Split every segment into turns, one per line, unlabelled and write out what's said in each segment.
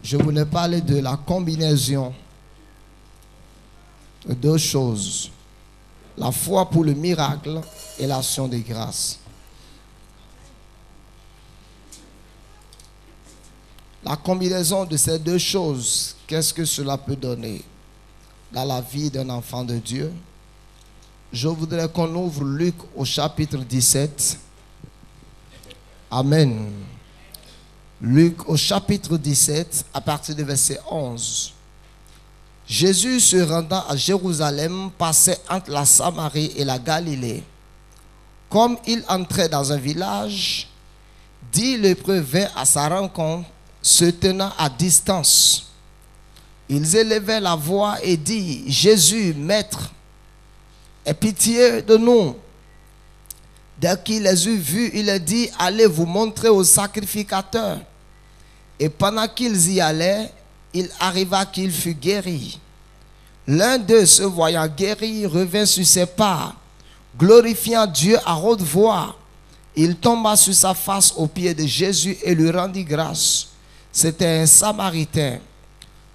Je voulais parler de la combinaison de deux choses. La foi pour le miracle et l'action de grâce. La combinaison de ces deux choses, qu'est-ce que cela peut donner dans la vie d'un enfant de Dieu? Je voudrais qu'on ouvre Luc au chapitre 17. Amen. Luc au chapitre 17, à partir du verset 11. Jésus, se rendant à Jérusalem, passait entre la Samarie et la Galilée. Comme il entrait dans un village, 10 lépreux vinrent à sa rencontre, se tenant à distance. Ils élevaient la voix et dirent: Jésus, Maître, aie pitié de nous. Dès qu'il les eut vus, il leur dit: allez vous montrer au sacrificateur. Et pendant qu'ils y allaient, il arriva qu'il fut guéri. L'un d'eux, se voyant guéri, revint sur ses pas, glorifiant Dieu à haute voix. Il tomba sur sa face aux pieds de Jésus et lui rendit grâce. C'était un Samaritain.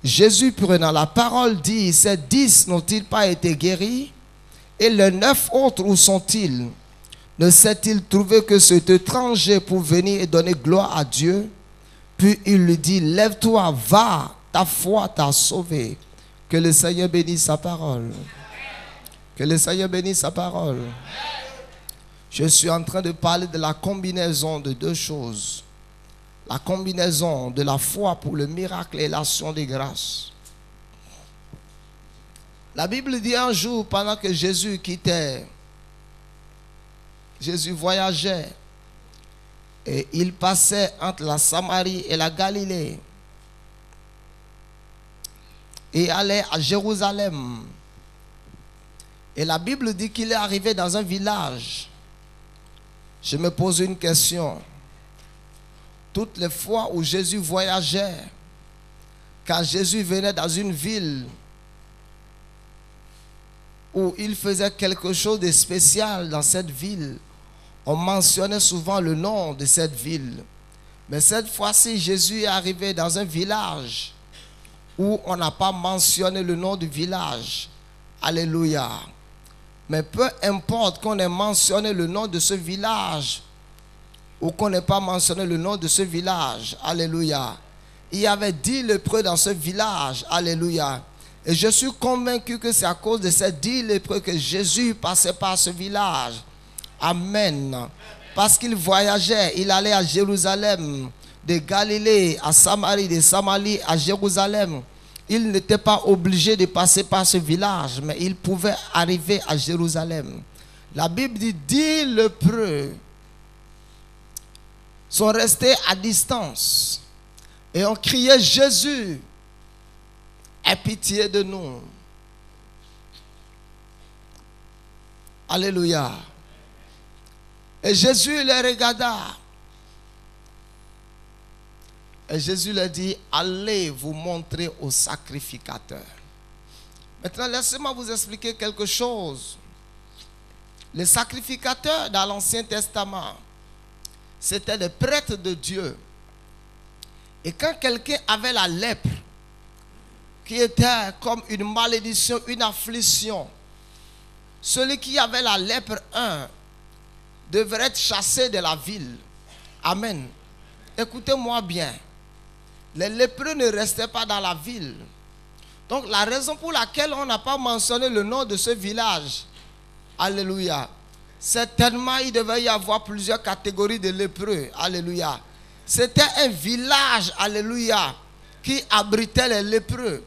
Jésus, prenant la parole, dit: ces 10 n'ont-ils pas été guéris? Et les 9 autres, où sont-ils? Ne s'est-il trouvé que cet étranger pour venir et donner gloire à Dieu? Puis il lui dit: lève-toi, va, ta foi t'a sauvé. Que le Seigneur bénisse sa parole. Que le Seigneur bénisse sa parole. Je suis en train de parler de la combinaison de deux choses. La combinaison de la foi pour le miracle et l'action de grâce. La Bible dit un jour, pendant que Jésus quittait, Jésus voyageait et il passait entre la Samarie et la Galilée et allait à Jérusalem. Et la Bible dit qu'il est arrivé dans un village. Je me pose une question. Toutes les fois où Jésus voyageait, quand Jésus venait dans une ville où il faisait quelque chose de spécial dans cette ville, on mentionnait souvent le nom de cette ville. Mais cette fois-ci, Jésus est arrivé dans un village où on n'a pas mentionné le nom du village. Alléluia. Mais peu importe qu'on ait mentionné le nom de ce village ou qu'on n'ait pas mentionné le nom de ce village. Alléluia. Il y avait 10 lépreux dans ce village. Alléluia. Et je suis convaincu que c'est à cause de ces 10 lépreux que Jésus passait par ce village. Amen. Parce qu'il voyageait, il allait à Jérusalem, de Galilée à Samarie, de Samarie à Jérusalem. Il n'était pas obligé de passer par ce village, mais il pouvait arriver à Jérusalem. La Bible dit 10 lépreux sont restés à distance et ont crié: Jésus, aie pitié de nous. Alléluia. Et Jésus les regarda. Et Jésus leur dit: allez vous montrer au sacrificateur. Maintenant, laissez-moi vous expliquer quelque chose. Les sacrificateurs dans l'Ancien Testament, c'était des prêtres de Dieu. Et quand quelqu'un avait la lèpre, qui était comme une malédiction, une affliction, celui qui avait la lèpre, devrait être chassé de la ville. Amen. Écoutez-moi bien. Les lépreux ne restaient pas dans la ville. Donc la raison pour laquelle on n'a pas mentionné le nom de ce village, alléluia, certainement il devait y avoir plusieurs catégories de lépreux. Alléluia. C'était un village, alléluia, qui abritait les lépreux.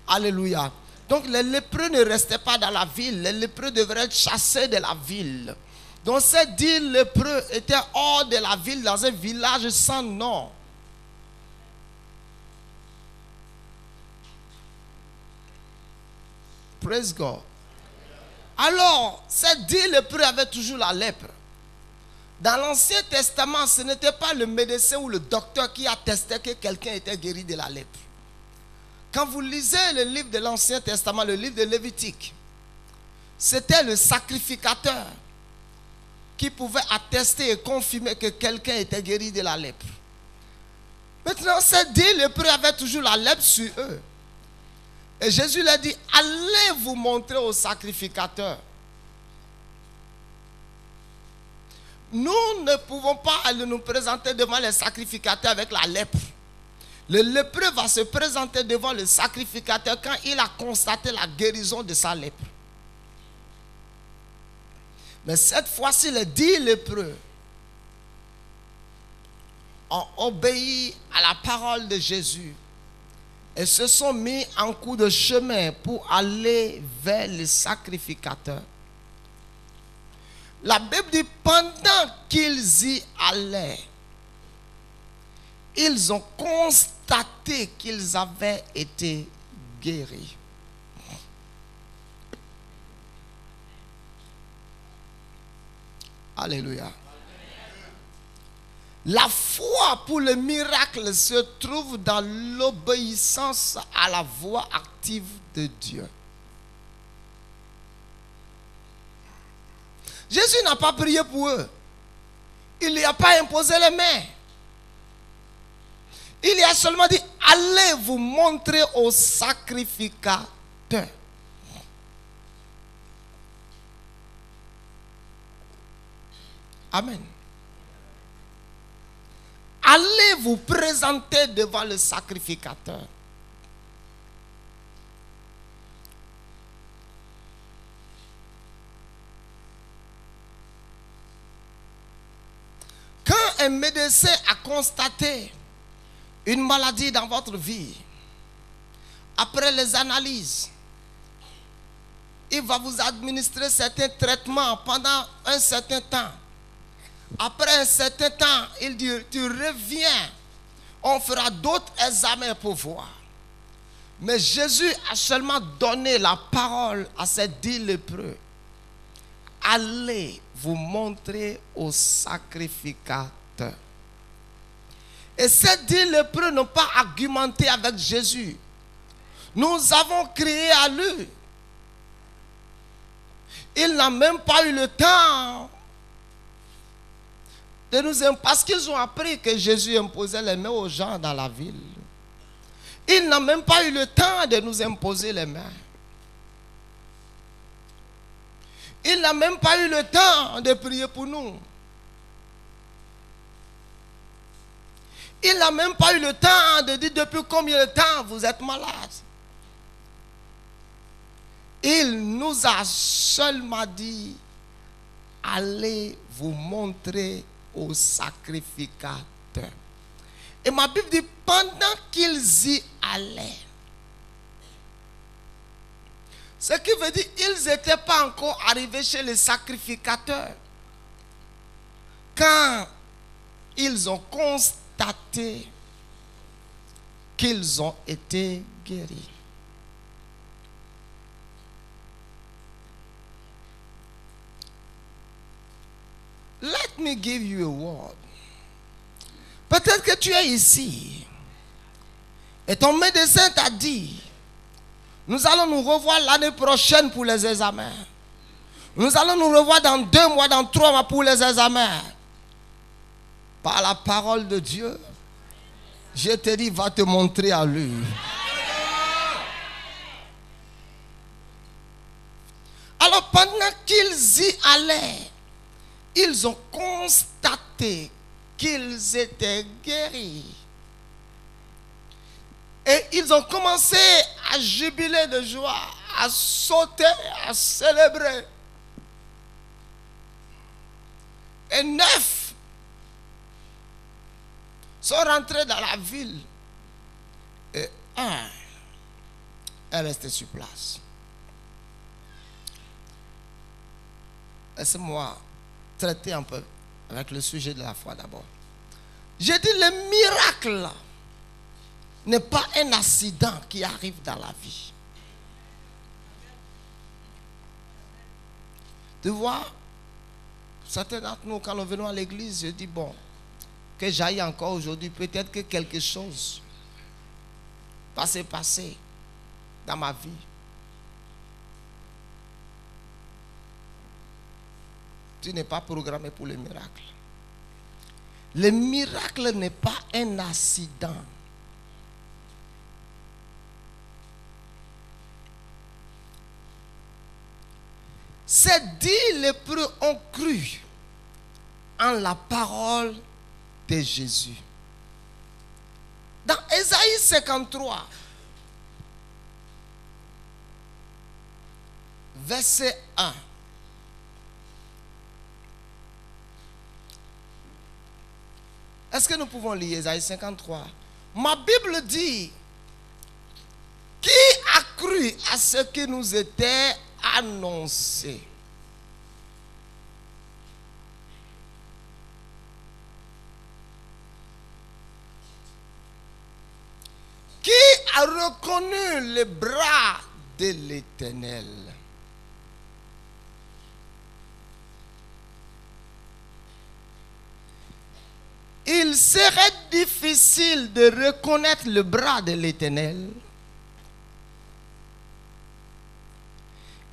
Alléluia. Donc les lépreux ne restaient pas dans la ville. Les lépreux devraient être chassés de la ville. Donc ces 10 lépreux étaient hors de la ville, dans un village sans nom. Praise God. Alors, ces 10 lépreux avaient toujours la lèpre. Dans l'Ancien Testament, ce n'était pas le médecin ou le docteur qui attestait que quelqu'un était guéri de la lèpre. Quand vous lisez le livre de l'Ancien Testament, le livre de Lévitique, c'était le sacrificateur qui pouvait attester et confirmer que quelqu'un était guéri de la lèpre. Maintenant, ces 10 lépreux avaient toujours la lèpre sur eux. Et Jésus leur dit, allez vous montrer au sacrificateur. Nous ne pouvons pas aller nous présenter devant les sacrificateurs avec la lèpre. Le lépreux va se présenter devant le sacrificateur quand il a constaté la guérison de sa lèpre. Mais cette fois-ci, les 10 lépreux ont obéi à la parole de Jésus et se sont mis en cours de chemin pour aller vers le sacrificateur. La Bible dit, pendant qu'ils y allaient, ils ont constaté qu'ils avaient été guéris. Alléluia. La foi pour le miracle se trouve dans l'obéissance à la voix active de Dieu. Jésus n'a pas prié pour eux. Il n'y a pas imposé les mains. Il y a seulement dit, allez vous montrer au sacrificateur. Amen. Allez vous présenter devant le sacrificateur. Quand un médecin a constaté une maladie dans votre vie, après les analyses, il va vous administrer certains traitements pendant un certain temps. Après un certain temps, il dit, tu reviens, on fera d'autres examens pour voir. Mais Jésus a seulement donné la parole à ces 10 lépreux. Allez vous montrer au sacrificateur. Et ces 10 lépreux n'ont pas argumenté avec Jésus. Nous avons crié à lui. Il n'a même pas eu le temps de nous imposer, parce qu'ils ont appris que Jésus imposait les mains aux gens dans la ville. Il n'a même pas eu le temps de nous imposer les mains. Il n'a même pas eu le temps de prier pour nous. Il n'a même pas eu le temps de dire depuis combien de temps vous êtes malade. Il nous a seulement dit, allez vous montrer au sacrificateur. Et ma Bible dit, pendant qu'ils y allaient, ce qui veut dire qu'ils n'étaient pas encore arrivés chez le sacrificateur quand ils ont constaté qu'ils ont été guéris. Let me give you a word. Peut-être que tu es ici et ton médecin t'a dit, nous allons nous revoir l'année prochaine pour les examens. Nous allons nous revoir dans 2 mois, dans 3 mois pour les examens. Par la parole de Dieu, je te dis, va te montrer à lui. Alors pendant qu'ils y allaient, ils ont constaté qu'ils étaient guéris. Et ils ont commencé à jubiler de joie, à sauter, à célébrer. Et 9 sont rentrés dans la ville. Et 1 est resté sur place. Laissez-moi traiter un peu avec le sujet de la foi d'abord. J'ai dit, le miracle n'est pas un accident qui arrive dans la vie. Tu vois, certains d'entre nous, quand nous venons à l'église, je dis, bon, que j'aille encore aujourd'hui, peut-être que quelque chose va se passer dans ma vie. Tu n'es pas programmé pour le miracle. Le miracle n'est pas un accident. Ces 10 lépreux ont cru en la parole de Jésus. Dans Ésaïe 53, verset 1. Est-ce que nous pouvons lire Ésaïe 53? Ma Bible dit, qui a cru à ce qui nous était annoncé? Qui a reconnu le bras de l'Éternel? Il serait difficile de reconnaître le bras de l'Éternel.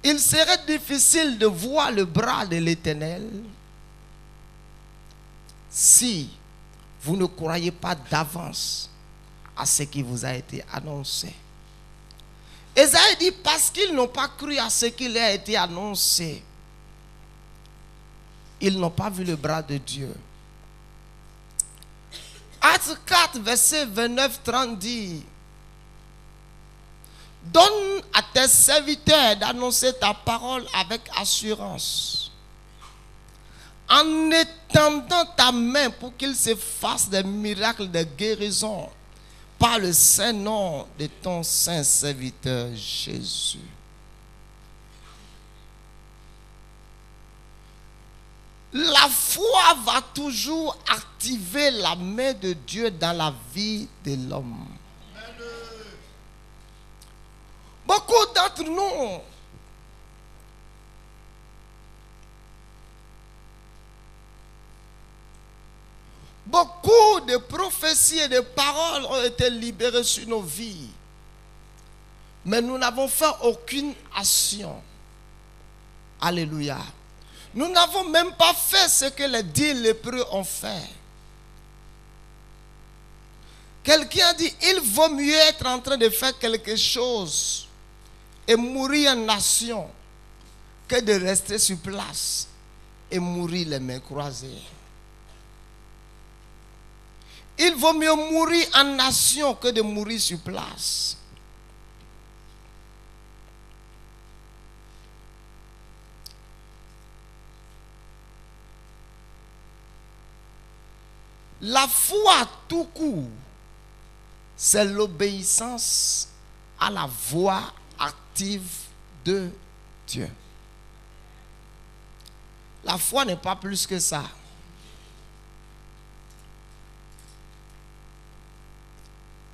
Il serait difficile de voir le bras de l'Éternel si vous ne croyez pas d'avance à ce qui vous a été annoncé. Ésaïe dit, parce qu'ils n'ont pas cru à ce qui leur a été annoncé, ils n'ont pas vu le bras de Dieu. Acte 4, verset 29-30 dit, donne à tes serviteurs d'annoncer ta parole avec assurance, en étendant ta main pour qu'il se fasse des miracles de guérison par le saint nom de ton saint serviteur Jésus. La foi va toujours activer la main de Dieu dans la vie de l'homme. Beaucoup d'entre nous beaucoup de prophéties et de paroles ont été libérées sur nos vies. Mais nous n'avons fait aucune action. Alléluia. Nous n'avons même pas fait ce que les 10 lépreux ont fait. Quelqu'un a dit, il vaut mieux être en train de faire quelque chose et mourir en nation que de rester sur place et mourir les mains croisées. Il vaut mieux mourir en nation que de mourir sur place. La foi tout court, c'est l'obéissance à la voix active de Dieu. La foi n'est pas plus que ça.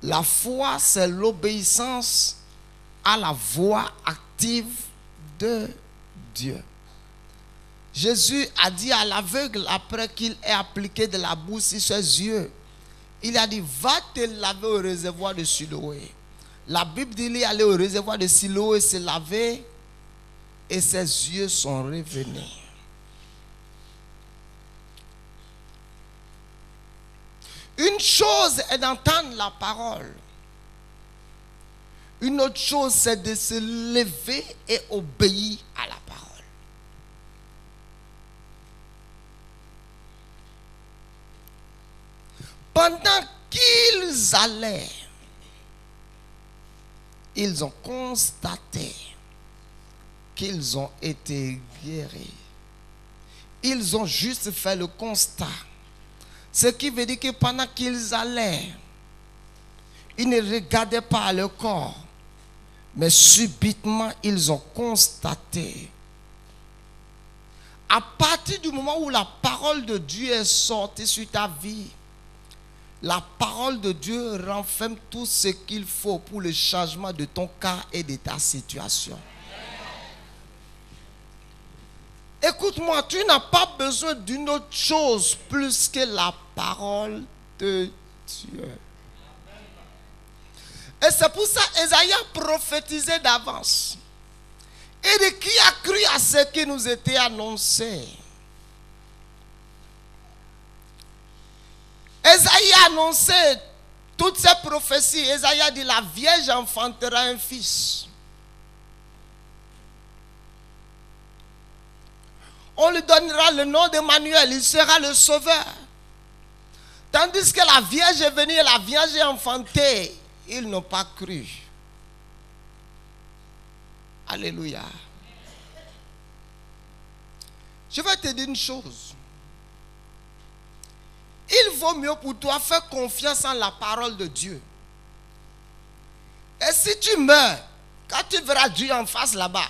La foi, c'est l'obéissance à la voix active de Dieu. Jésus a dit à l'aveugle, après qu'il ait appliqué de la boue sur ses yeux, il a dit, va te laver au réservoir de Siloé. La Bible dit, il est allé au réservoir de Siloé se laver et ses yeux sont revenus. Une chose est d'entendre la parole. Une autre chose, c'est de se lever et obéir à la parole. Pendant qu'ils allaient, ils ont constaté qu'ils ont été guéris. Ils ont juste fait le constat. Ce qui veut dire que pendant qu'ils allaient, ils ne regardaient pas à leur corps, mais subitement ils ont constaté. À partir du moment où la parole de Dieu est sortie sur ta vie, la parole de Dieu renferme tout ce qu'il faut pour le changement de ton cas et de ta situation. Écoute-moi, tu n'as pas besoin d'une autre chose plus que la parole de Dieu. Et c'est pour ça qu'Ésaïe a prophétisé d'avance. Et de qui a cru à ce qui nous était annoncé? Ésaïe a annoncé toutes ces prophéties. Ésaïe a dit, la Vierge enfantera un fils. On lui donnera le nom d'Emmanuel, il sera le sauveur. Tandis que la Vierge est venue et la Vierge est enfantée, ils n'ont pas cru. Alléluia. Je vais te dire une chose. Il vaut mieux pour toi faire confiance en la parole de Dieu. Et si tu meurs, quand tu verras Dieu en face là-bas,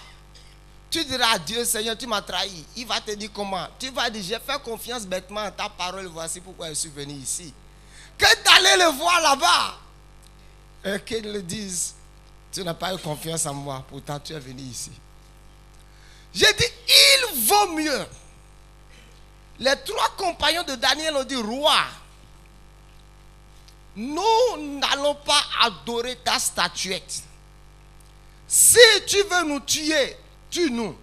tu diras à Dieu, Seigneur, tu m'as trahi. Il va te dire comment? Tu vas dire, j'ai fait confiance bêtement à ta parole, voici pourquoi je suis venu ici. Que d'aller le voir là-bas. Et qu'il le dise, tu n'as pas eu confiance en moi, pourtant tu es venu ici. J'ai dit, il vaut mieux. Les 3 compagnons de Daniel ont dit, roi, nous n'allons pas adorer ta statuette. Si tu veux nous tuer, tue-nous.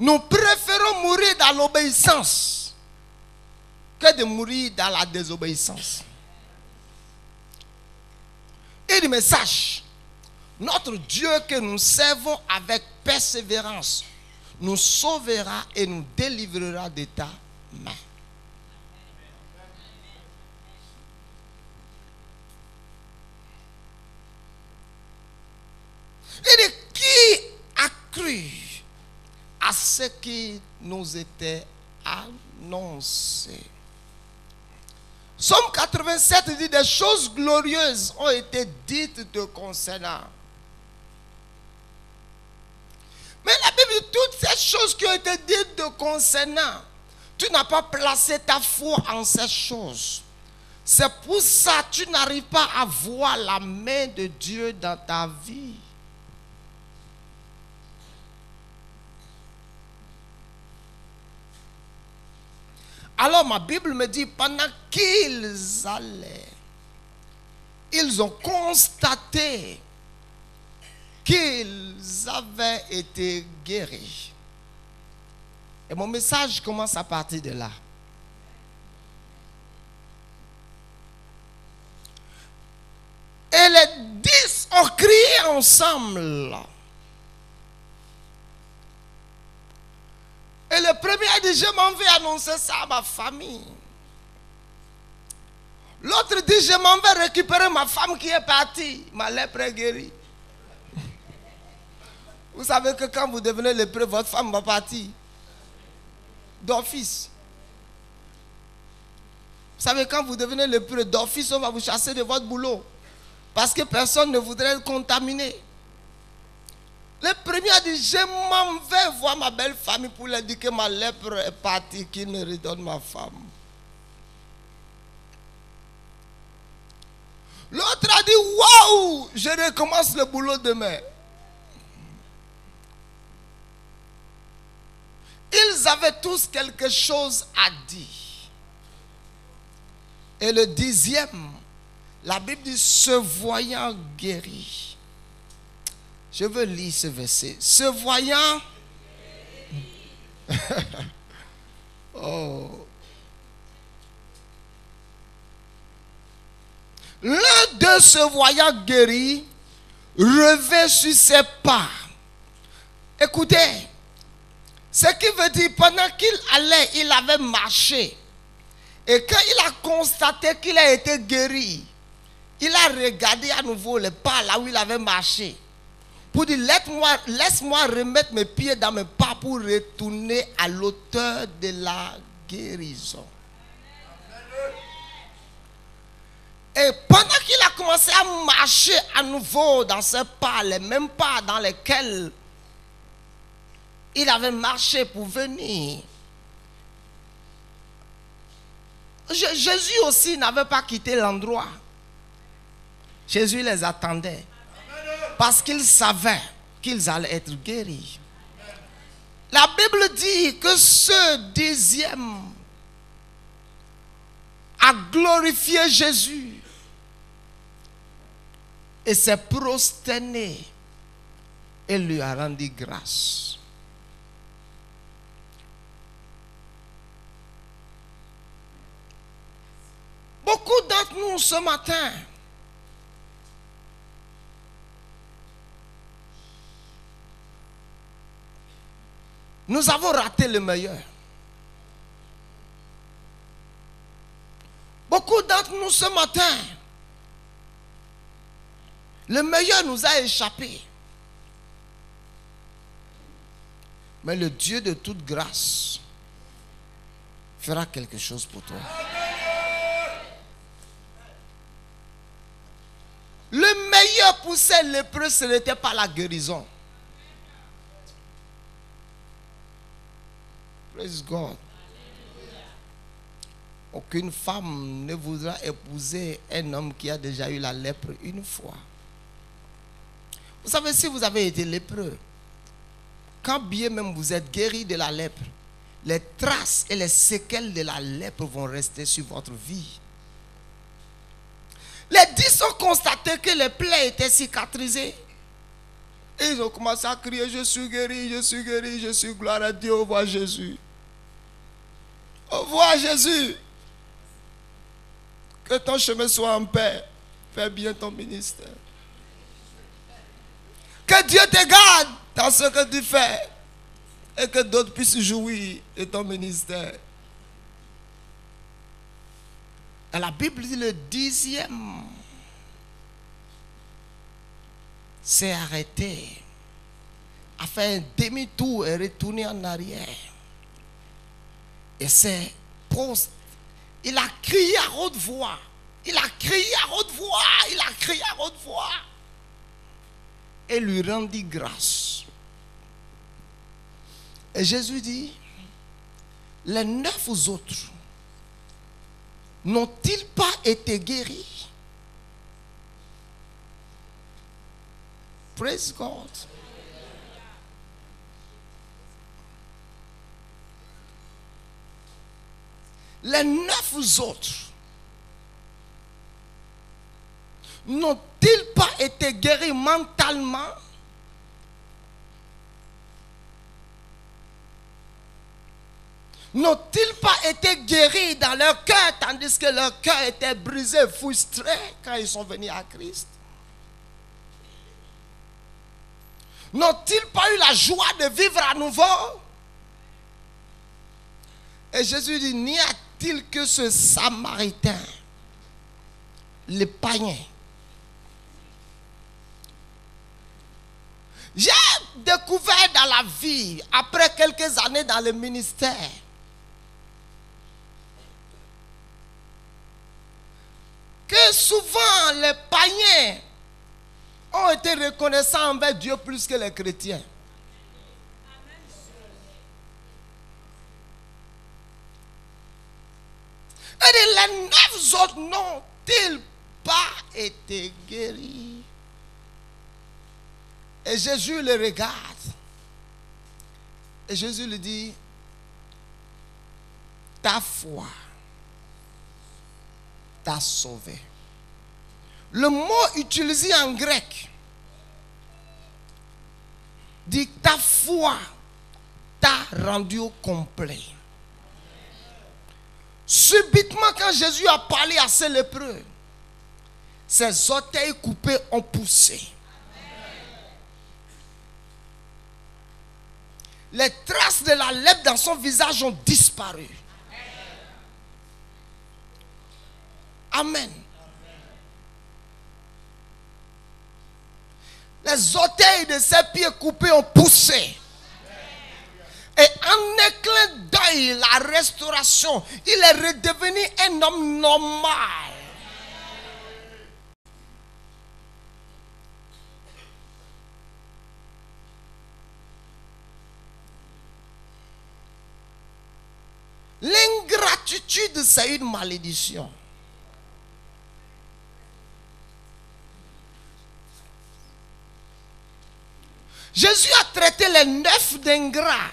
Nous préférons mourir dans l'obéissance que de mourir dans la désobéissance. Il dit, mais sache, notre Dieu que nous servons avec persévérance nous sauvera et nous délivrera de ta main. Il dit, qui a cru à ce qui nous était annoncé? Psaume 87 dit, des choses glorieuses ont été dites te concernant. Mais la Bible dit, toutes ces choses qui ont été dites te concernant, tu n'as pas placé ta foi en ces choses. C'est pour ça que tu n'arrives pas à voir la main de Dieu dans ta vie. Alors ma Bible me dit, pendant qu'ils allaient, ils ont constaté qu'ils avaient été guéris. Et mon message commence à partir de là. Et les 10 ont crié ensemble. Et le premier a dit, je m'en vais annoncer ça à ma famille. L'autre dit, je m'en vais récupérer ma femme qui est partie. Ma lèpre est guérie. Vous savez que quand vous devenez lépreux, votre femme va partir d'office. Vous savez, quand vous devenez lépreux d'office, on va vous chasser de votre boulot. Parce que personne ne voudrait être contaminé. Le premier a dit, je m'en vais voir ma belle famille pour leur dire que ma lèpre est partie, qu'il me redonne ma femme. L'autre a dit, waouh, je recommence le boulot demain. Ils avaient tous quelque chose à dire. Et le 10e, la Bible dit, se voyant guéri. Je veux lire ce verset. Se voyant. Oh. L'un d'eux, se voyant guéri, revint sur ses pas. Écoutez, ce qui veut dire, pendant qu'il allait, il avait marché. Et quand il a constaté qu'il a été guéri, il a regardé à nouveau les pas là où il avait marché. Pour dire, laisse-moi remettre mes pieds dans mes pas pour retourner à l'auteur de la guérison. Et pendant qu'il a commencé à marcher à nouveau dans ces pas, les mêmes pas dans lesquels il avait marché pour venir, Jésus aussi n'avait pas quitté l'endroit. Jésus les attendait. Parce qu'il savait qu'ils allaient être guéris. La Bible dit que ce 10e a glorifié Jésus et s'est prosterné et lui a rendu grâce. nous ce matin, nous avons raté le meilleur. Beaucoup d'entre nous ce matin, le meilleur nous a échappé. Mais le Dieu de toute grâce fera quelque chose pour toi. Le meilleur pour ces lépreux, ce n'était pas la guérison. Praise God. Aucune femme ne voudra épouser un homme qui a déjà eu la lèpre une fois. Vous savez, si vous avez été lépreux, quand bien même vous êtes guéri de la lèpre, les traces et les séquelles de la lèpre vont rester sur votre vie. Les 10 ont constaté que les plaies étaient cicatrisées. Et ils ont commencé à crier, je suis guéri, je suis guéri, je suis gloire à Dieu, au revoir Jésus. Au revoir Jésus. Que ton chemin soit en paix. Fais bien ton ministère. Que Dieu te garde dans ce que tu fais. Et que d'autres puissent jouir de ton ministère. Et la Bible dit le 10e s'est arrêté, a fait un demi-tour et retourné en arrière. Et c'est poste. Il a crié à haute voix. Il a crié à haute voix. Il a crié à haute voix. Et lui rendit grâce. Et Jésus dit, les 9 autres n'ont-ils pas été guéris? Praise God. Les 9 autres n'ont-ils pas été guéris mentalement? N'ont-ils pas été guéris dans leur cœur, tandis que leur cœur était brisé, frustré quand ils sont venus à Christ? N'ont-ils pas eu la joie de vivre à nouveau? Et Jésus dit, n'y a-t-il que ce Samaritain, le païen? J'ai découvert dans la vie, après quelques années dans le ministère, que souvent les païens ont été reconnaissants envers Dieu plus que les chrétiens. Et les 9 autres n'ont-ils pas été guéris? Et Jésus les regarde. Et Jésus lui dit, ta foi t'a sauvé. Le mot utilisé en grec dit ta foi t'a rendu complet. Subitement, quand Jésus a parlé à ces lépreux, ses orteils coupés ont poussé. Les traces de la lèpre dans son visage ont disparu. Amen. Les orteils de ses pieds coupés ont poussé. Et en un clin d'œil, la restauration, il est redevenu un homme normal. L'ingratitude, c'est une malédiction. Jésus a traité les 9 d'ingrats.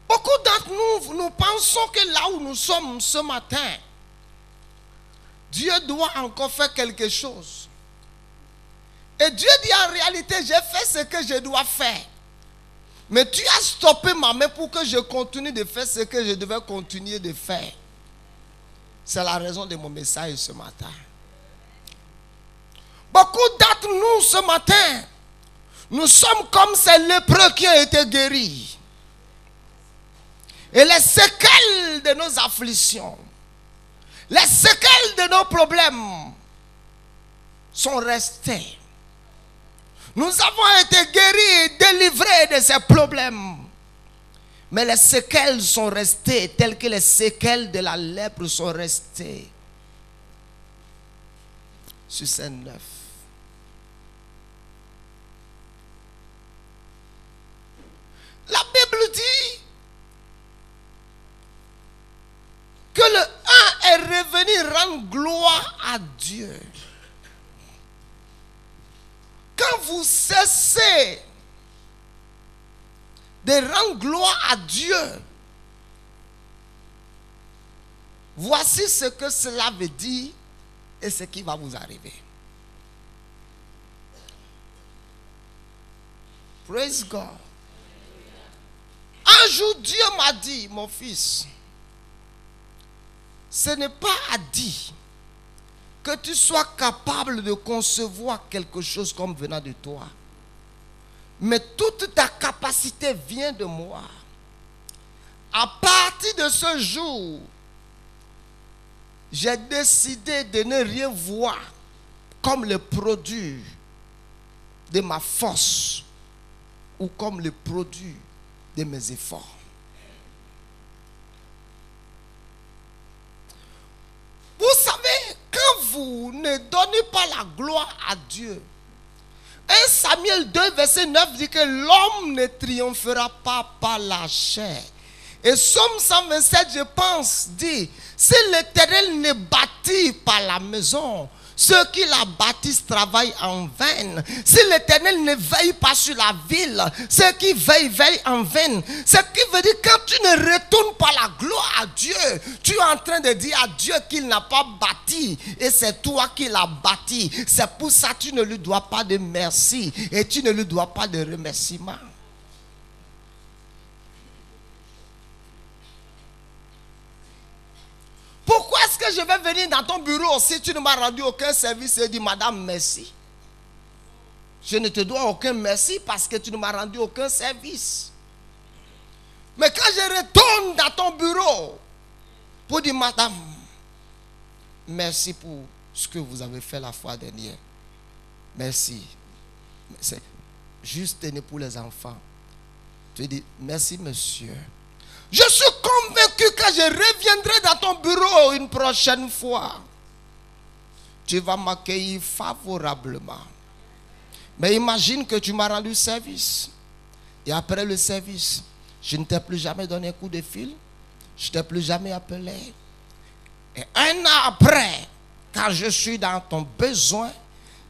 Beaucoup d'entre nous pensons que là où nous sommes ce matin, Dieu doit encore faire quelque chose. Et Dieu dit en réalité, j'ai fait ce que je dois faire. Mais tu as stoppé ma main pour que je continue de faire ce que je devais continuer de faire. C'est la raison de mon message ce matin. Beaucoup d'entre nous ce matin, nous sommes comme ces lépreux qui ont été guéris. Et les séquelles de nos afflictions, les séquelles de nos problèmes sont restées. Nous avons été guéris et délivrés de ces problèmes. Mais les séquelles sont restées telles que les séquelles de la lèpre sont restées. Sur ces 9. La Bible dit que le un est revenu rendre gloire à Dieu. Quand vous cessez de rendre gloire à Dieu, voici ce que cela veut dire et ce qui va vous arriver. Praise God. Un jour, Dieu m'a dit, mon fils, ce n'est pas à dire que tu sois capable de concevoir quelque chose comme venant de toi. Mais toute ta capacité vient de moi. À partir de ce jour, j'ai décidé de ne rien voir comme le produit de ma force ou comme le produit de mes efforts. Vous savez, quand vous ne donnez pas la gloire à Dieu, 1 Samuel 2, verset 9 dit que l'homme ne triomphera pas par la chair. Et Psaume 127, je pense, dit, si l'Éternel ne bâtit pas la maison, ceux qui la bâtissent travaillent en vain. Si l'Éternel ne veille pas sur la ville, ceux qui veillent en vain. Ce qui veut dire, quand tu ne retournes pas la gloire à Dieu, tu es en train de dire à Dieu qu'il n'a pas bâti. Et c'est toi qui l'as bâti. C'est pour ça que tu ne lui dois pas de merci. Et tu ne lui dois pas de remerciement. Pourquoi est-ce que je vais venir dans ton bureau si tu ne m'as rendu aucun service et dit madame merci? Je ne te dois aucun merci parce que tu ne m'as rendu aucun service. Mais quand je retourne dans ton bureau pour dire madame merci pour ce que vous avez fait la fois dernière. Merci. C'est juste né pour les enfants. Tu dis merci monsieur. Je suis convaincu que je reviendrai dans ton bureau une prochaine fois. Tu vas m'accueillir favorablement. Mais imagine que tu m'as rendu service. Et après le service, je ne t'ai plus jamais donné un coup de fil. Je ne t'ai plus jamais appelé. Et un an après, quand je suis dans ton besoin,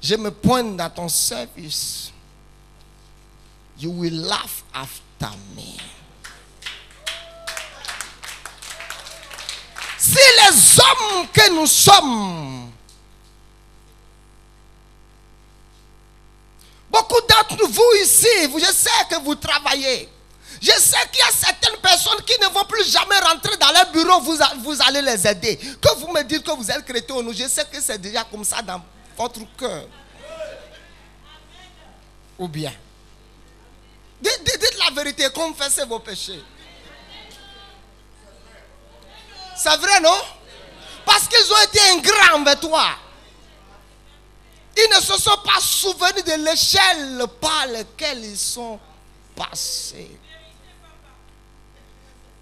je me pointe dans ton service. You will laugh after me. Si les hommes que nous sommes, beaucoup d'entre vous ici, je sais que vous travaillez. Je sais qu'il y a certaines personnes qui ne vont plus jamais rentrer dans leur bureau, vous allez les aider. Que vous me dites que vous êtes chrétien ou non, je sais que c'est déjà comme ça dans votre cœur. Ou bien, dites la vérité, confessez vos péchés. C'est vrai, non? Parce qu'ils ont été ingrats envers toi. Ils ne se sont pas souvenus de l'échelle par laquelle ils sont passés.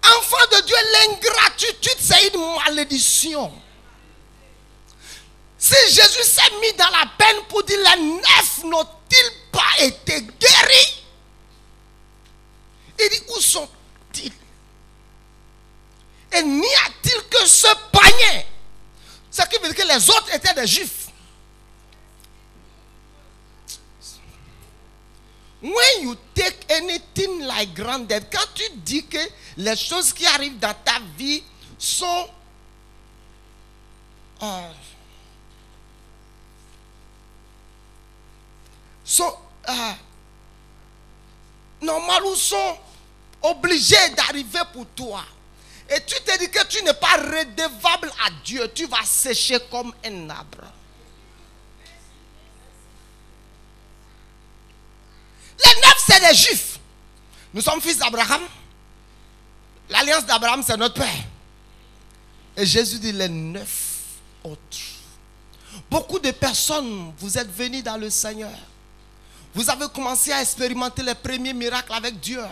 Enfant de Dieu, l'ingratitude, c'est une malédiction. Si Jésus s'est mis dans la peine pour dire les 9 n'ont-ils pas été guéris? Il dit où sont-ils? Et n'y a-t-il que ce panier? Ce qui veut dire que les autres étaient des juifs. When you take anything like granted, quand tu dis que les choses qui arrivent dans ta vie sont sont normal ou sont obligés d'arriver pour toi. Et tu te dis que tu n'es pas redevable à Dieu. Tu vas sécher comme un arbre. Les 9, c'est les Juifs. Nous sommes fils d'Abraham. L'alliance d'Abraham, c'est notre père. Et Jésus dit les 9 autres. Beaucoup de personnes, vous êtes venus dans le Seigneur. Vous avez commencé à expérimenter les premiers miracles avec Dieu.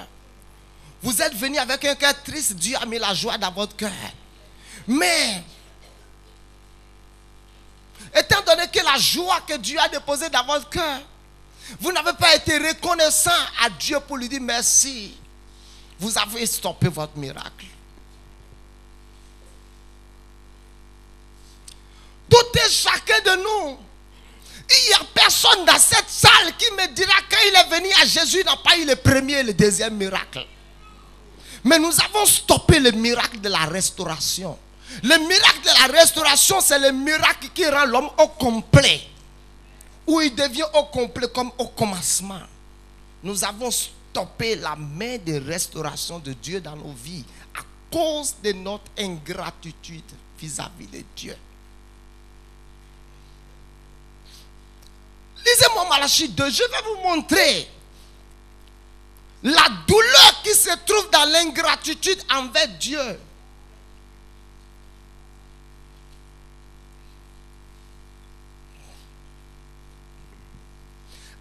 Vous êtes venus avec un cœur triste. Dieu a mis la joie dans votre cœur. Mais, étant donné que la joie que Dieu a déposée dans votre cœur, vous n'avez pas été reconnaissant à Dieu pour lui dire merci. Vous avez stoppé votre miracle. Tout et chacun de nous. Il n'y a personne dans cette salle qui me dira quand il est venu à Jésus, il n'a pas eu le premier et le deuxième miracle. Mais nous avons stoppé le miracle de la restauration. Le miracle de la restauration, c'est le miracle qui rend l'homme au complet. Où il devient au complet comme au commencement. Nous avons stoppé la main de restauration de Dieu dans nos vies à cause de notre ingratitude vis-à-vis de Dieu. Lisez-moi Malachie 2, je vais vous montrer la douleur qui se trouve dans l'ingratitude envers Dieu.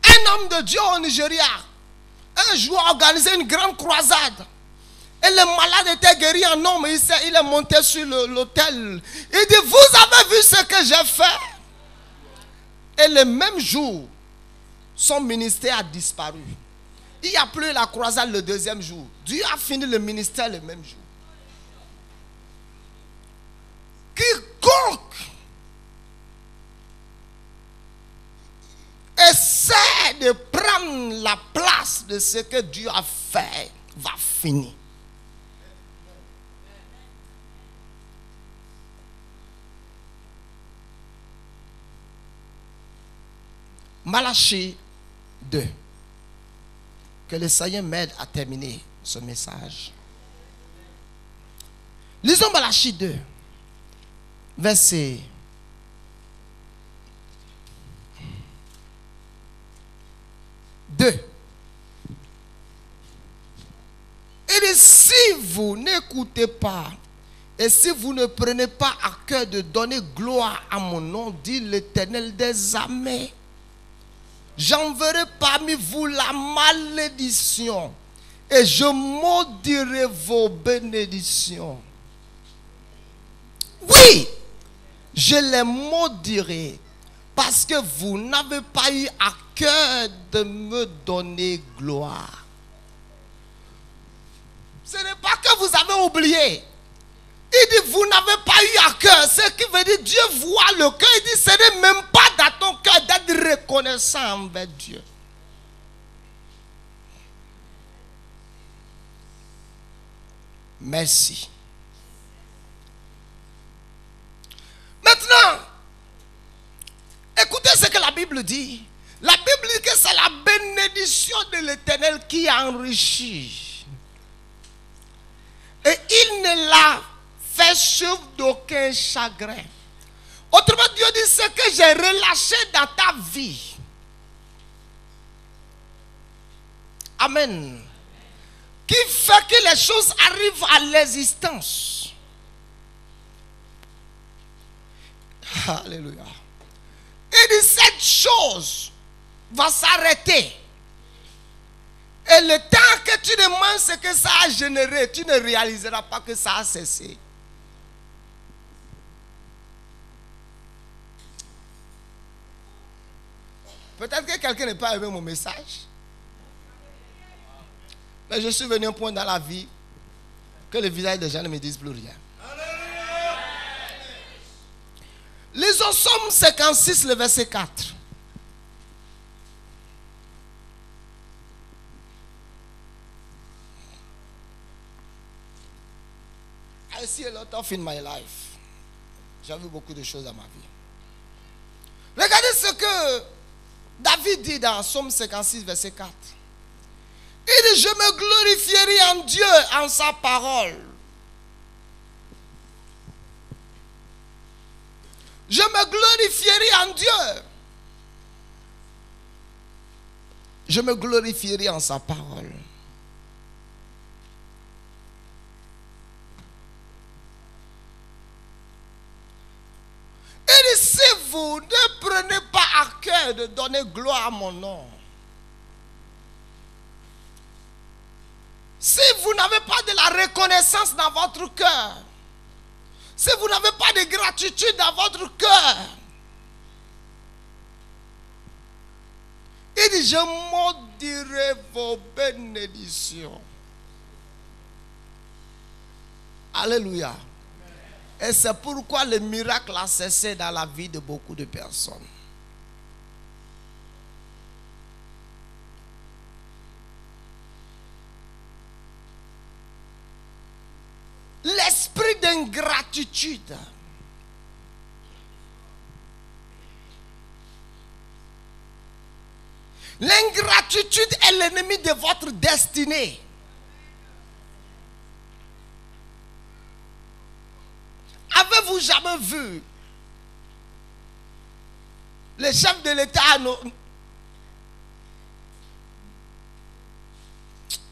Un homme de Dieu au Nigeria, un jour a organisé une grande croisade. Et le malade était guéri en homme. Il est monté sur l'autel. Il dit, vous avez vu ce que j'ai fait? Et le même jour, son ministère a disparu. Il n'y a plus la croisade le deuxième jour. Dieu a fini le ministère le même jour. Quiconque essaie de prendre la place de ce que Dieu a fait va finir. Malachie 2. Que le Seigneur m'aide à terminer ce message. Lisons Malachie 2, verset 2. Il dit, si vous n'écoutez pas et si vous ne prenez pas à cœur de donner gloire à mon nom, dit l'Éternel des armées, j'enverrai parmi vous la malédiction et je maudirai vos bénédictions. Oui, je les maudirai parce que vous n'avez pas eu à cœur de me donner gloire. Ce n'est pas que vous avez oublié. Il dit, vous n'avez pas eu à cœur. Ce qui veut dire, Dieu voit le cœur. Il dit, ce n'est même pas dans ton cœur d'être reconnaissant envers Dieu. Merci. Maintenant, écoutez ce que la Bible dit. La Bible dit que c'est la bénédiction de l'Éternel qui enrichit. Et il ne l'a fait suivre d'aucun chagrin. Autrement, Dieu dit, ce que j'ai relâché dans ta vie. Amen. Qui fait que les choses arrivent à l'existence. Alléluia. Il dit, cette chose va s'arrêter. Et le temps que tu demandes ce que ça a généré, tu ne réaliseras pas que ça a cessé. Peut-être que quelqu'un n'est pas aimé mon message. Mais je suis venu à un point dans la vie que le visage des gens ne me disent plus rien. Lisons Somme 56, le verset 4. I see a lot of in my life. J'ai vu beaucoup de choses dans ma vie. Regardez ce que David dit dans Psaume 56, verset 4. Il dit, je me glorifierai en Dieu, en sa parole. Je me glorifierai en Dieu. Je me glorifierai en sa parole. Il dit, si vous ne prenez pas à cœur de donner gloire à mon nom, si vous n'avez pas de la reconnaissance dans votre cœur, si vous n'avez pas de gratitude dans votre cœur, il dit, je maudirai vos bénédictions. Alléluia. Et c'est pourquoi le miracle a cessé dans la vie de beaucoup de personnes. L'esprit d'ingratitude. L'ingratitude est l'ennemi de votre destinée. Avez-vous jamais vu le chef de l'État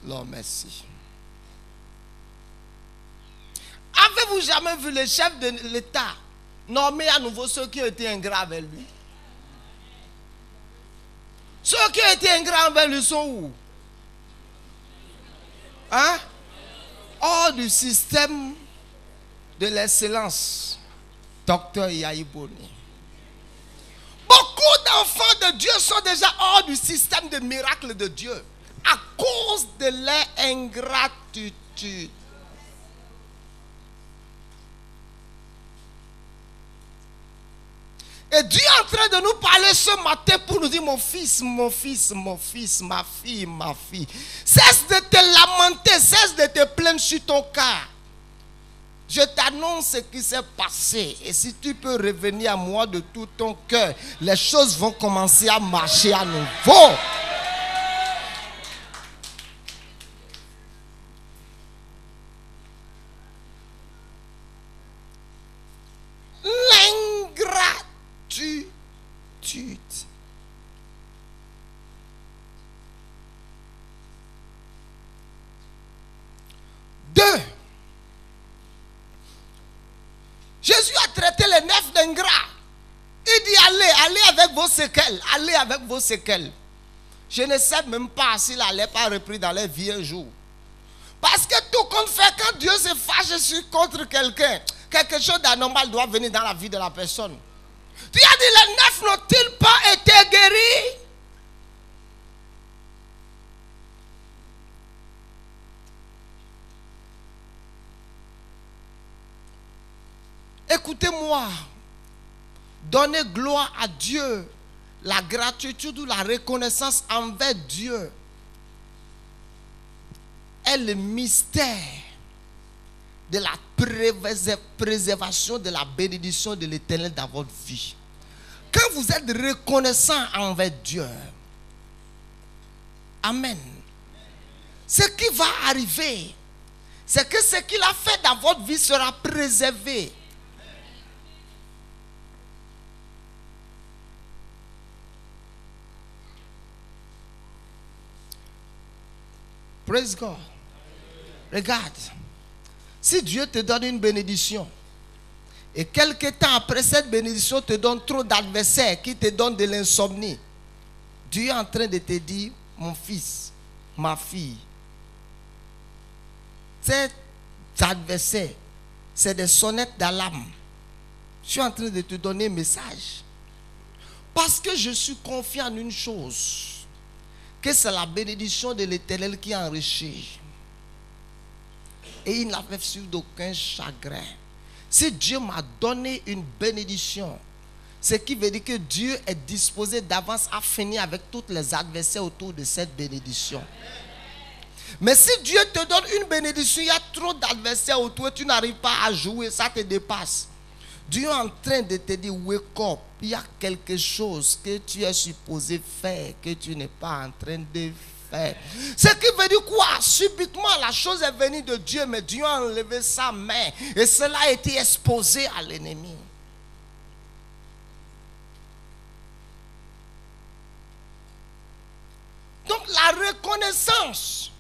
non, merci. Avez-vous jamais vu le chef de l'État nommer à nouveau ceux qui ont été ingrats avec lui? Ceux qui ont été ingrats avec lui sont où? Hein? Hors du système de l'excellence, Docteur Yaïboni. Beaucoup d'enfants de Dieu sont déjà hors du système de miracle de Dieu à cause de leur ingratitude. Et Dieu est en train de nous parler ce matin pour nous dire, mon fils, mon fils, mon fils, ma fille, ma fille. Cesse de te lamenter, cesse de te plaindre sur ton cas. Je t'annonce ce qui s'est passé. Et si tu peux revenir à moi de tout ton cœur, les choses vont commencer à marcher à nouveau. L'ingratitude. Deux. Jésus a traité les 9 d'ingrats. Il dit, allez avec vos séquelles. Allez avec vos séquelles. Je ne sais même pas s'il n'allait pas repris dans les vies un jour. Parce que tout compte fait, quand Dieu se fâche contre quelqu'un, quelque chose d'anormal doit venir dans la vie de la personne. Tu as dit, les 9 n'ont-ils pas été guéris? Écoutez-moi, donnez gloire à Dieu, la gratitude ou la reconnaissance envers Dieu est le mystère de la préservation de la bénédiction de l'Éternel dans votre vie. Quand vous êtes reconnaissant envers Dieu, amen, ce qui va arriver, c'est que ce qu'il a fait dans votre vie sera préservé. Praise God. Regarde. Si Dieu te donne une bénédiction et quelque temps après cette bénédiction te donne trop d'adversaires qui te donnent de l'insomnie, Dieu est en train de te dire, mon fils, ma fille, cet adversaire, c'est des sonnettes d'alarme. Je suis en train de te donner un message. Parce que je suis confiant en une chose, que c'est la bénédiction de l'Éternel qui enrichit. Et il n'avait su d'aucun chagrin. Si Dieu m'a donné une bénédiction, ce qui veut dire que Dieu est disposé d'avance à finir avec tous les adversaires autour de cette bénédiction. Mais si Dieu te donne une bénédiction, il y a trop d'adversaires autour, tu n'arrives pas à jouer, ça te dépasse. Dieu est en train de te dire, wake up, il y a quelque chose que tu es supposé faire, que tu n'es pas en train de faire. Ce qui veut dire quoi? Subitement, la chose est venue de Dieu, mais Dieu a enlevé sa main et cela a été exposé à l'ennemi. Donc la reconnaissance.